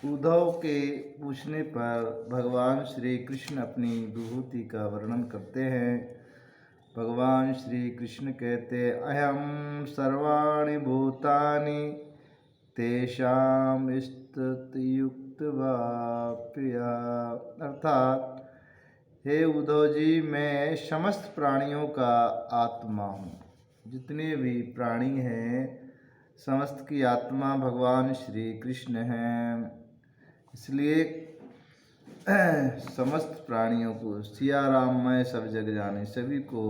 उद्धव के पूछने पर भगवान श्री कृष्ण अपनी विभूति का वर्णन करते हैं। भगवान श्री कृष्ण कहते अहम सर्वाणि भूतानि तेषां स्थितियुक्तवाप्या। अर्थात हे उद्धव जी, मैं समस्त प्राणियों का आत्मा हूँ। जितने भी प्राणी हैं समस्त की आत्मा भगवान श्री कृष्ण हैं। इसलिए समस्त प्राणियों को सिया राम मैं सब जग जाने, सभी को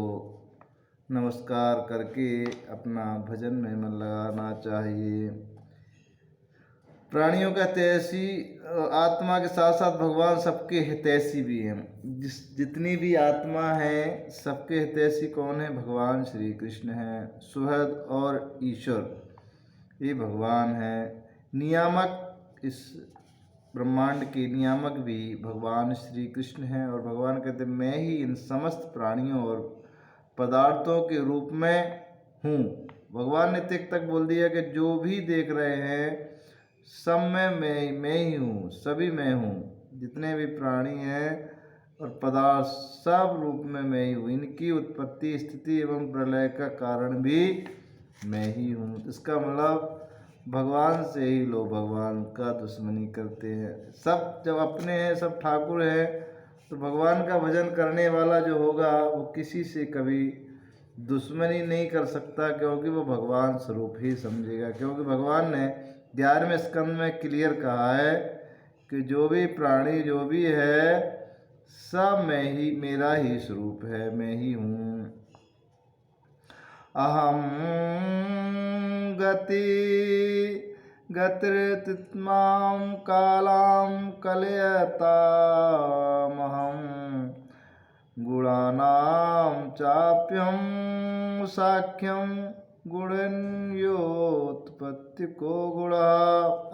नमस्कार करके अपना भजन में मन लगाना चाहिए। प्राणियों का हितैषी आत्मा के साथ साथ भगवान सबके हितैषी भी हैं। जितनी भी आत्मा है सबके हितैषी कौन है? भगवान श्री कृष्ण हैं। सुहृद और ईश्वर ये भगवान हैं। नियामक, इस ब्रह्मांड के नियामक भी भगवान श्री कृष्ण हैं। और भगवान कहते मैं ही इन समस्त प्राणियों और पदार्थों के रूप में हूँ। भगवान ने तक बोल दिया कि जो भी देख रहे हैं सब में मैं ही हूँ, सभी मैं हूँ। जितने भी प्राणी हैं और पदार्थ सब रूप में मैं ही हूँ। इनकी उत्पत्ति, स्थिति एवं प्रलय का कारण भी मैं ही हूँ। इसका मतलब भगवान से ही लोग भगवान का दुश्मनी करते हैं। सब जब अपने हैं, सब ठाकुर हैं, तो भगवान का भजन करने वाला जो होगा वो किसी से कभी दुश्मनी नहीं कर सकता, क्योंकि वो भगवान स्वरूप ही समझेगा। क्योंकि भगवान ने 11वें स्कंद में क्लियर कहा है कि जो भी प्राणी जो भी है सब मैं ही, मेरा ही स्वरूप है, मैं ही हूँ। अहम गति गतिर्तिमां कालां कलयतामहं गुणानां चाप्यं साख्यं गुणन्योत्पत्ति को गुणा।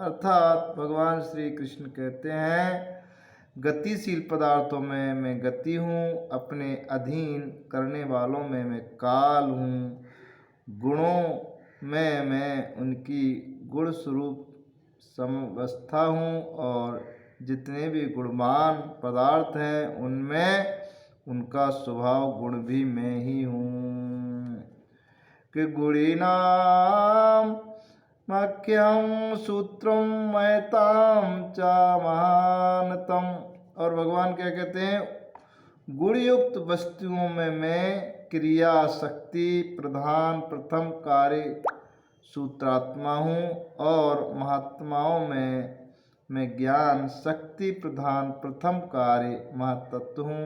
अर्थात भगवान श्री कृष्ण कहते हैं गतिशील पदार्थों में मैं गति हूँ, अपने अधीन करने वालों में मैं काल हूँ, गुणों में मैं उनकी गुण स्वरूप समवस्था हूँ, और जितने भी गुणवान पदार्थ हैं उनमें उनका स्वभाव गुण भी मैं ही हूँ। कि गुणीनाम मख्यम सूत्रम महताम च महानतम। और भगवान क्या कहते हैं? गुणयुक्त वस्तुओं में मैं क्रिया शक्ति प्रधान प्रथम कार्य सूत्रात्मा हूँ, और महात्माओं में मैं ज्ञान शक्ति प्रधान प्रथम कार्य महातत्व हूँ।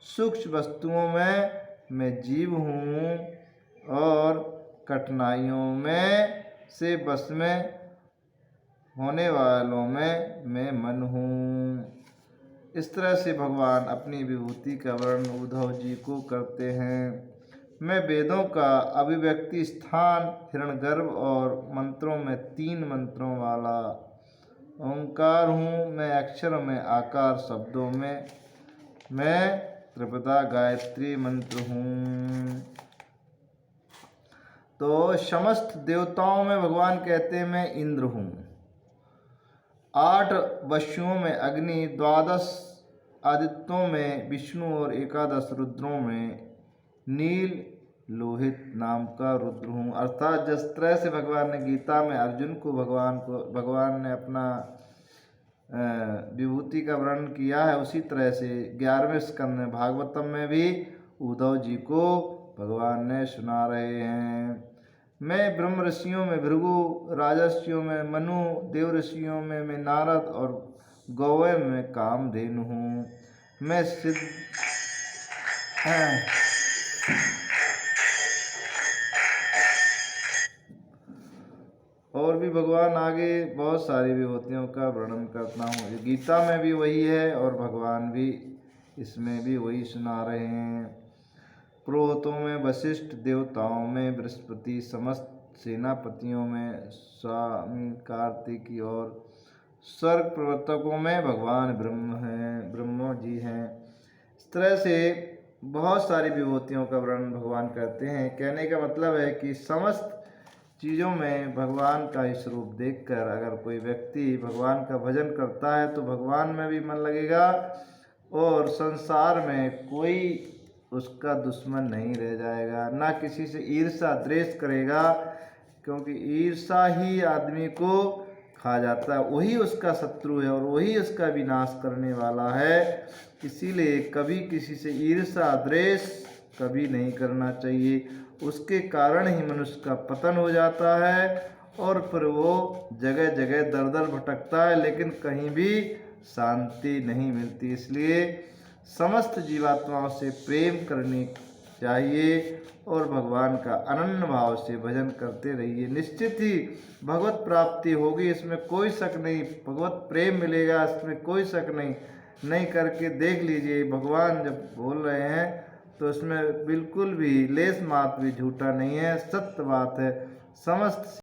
सूक्ष्म वस्तुओं में मैं जीव हूँ, और कठिनाइयों में से बस में होने वालों में मैं मन हूँ। इस तरह से भगवान अपनी विभूति का वर्णन उद्धव जी को करते हैं। मैं वेदों का अभिव्यक्ति स्थान हिरण्यगर्भ और मंत्रों में 3 मंत्रों वाला ओंकार हूँ। मैं अक्षरों में आकार, शब्दों में मैं त्रिपदा गायत्री मंत्र हूँ। तो समस्त देवताओं में भगवान कहते हैं मैं इंद्र हूँ। 8 वसुओं में अग्नि, 12 आदित्यों में विष्णु और 11 रुद्रों में नील लोहित नाम का रुद्र हूँ। अर्थात जिस तरह से भगवान ने गीता में अर्जुन को भगवान ने अपना विभूति का वर्णन किया है, उसी तरह से 11वें स्कंद में भागवतम में भी उद्धव जी को भगवान ने सुना रहे हैं। मैं ब्रह्म ऋषियों में भृगु, राजर्षियों में मनु, देव ऋषियों में मैं नारद और गौवे में कामधेनु हूँ। मैं सिद्ध और भी भगवान आगे बहुत सारी विभूतियों का वर्णन करता हूँ। गीता में भी वही है और भगवान भी इसमें भी वही सुना रहे हैं। पुरोहितों में वशिष्ठ, देवताओं में बृहस्पति, समस्त सेनापतियों में स्वामी कार्तिकी, और स्वर्ग प्रवर्तकों में भगवान ब्रह्मा जी हैं। इस तरह से बहुत सारी विभूतियों का वर्णन भगवान करते हैं। कहने का मतलब है कि समस्त चीज़ों में भगवान का ही स्वरूप देखकर अगर कोई व्यक्ति भगवान का भजन करता है तो भगवान में भी मन लगेगा और संसार में कोई उसका दुश्मन नहीं रह जाएगा, ना किसी से ईर्ष्या द्वेष करेगा, क्योंकि ईर्ष्या ही आदमी को खा जाता है, वही उसका शत्रु है और वही उसका विनाश करने वाला है। इसीलिए कभी किसी से ईर्ष्या द्वेष कभी नहीं करना चाहिए, उसके कारण ही मनुष्य का पतन हो जाता है और फिर वो जगह जगह दर दर भटकता है, लेकिन कहीं भी शांति नहीं मिलती। इसलिए समस्त जीवात्माओं से प्रेम करनी चाहिए और भगवान का अनन्य भाव से भजन करते रहिए। निश्चित ही भगवत प्राप्ति होगी, इसमें कोई शक नहीं, भगवत प्रेम मिलेगा, इसमें कोई शक नहीं करके देख लीजिए। भगवान जब बोल रहे हैं तो इसमें बिल्कुल भी लेस मात्र भी झूठा नहीं है, सत्य बात है। समस्त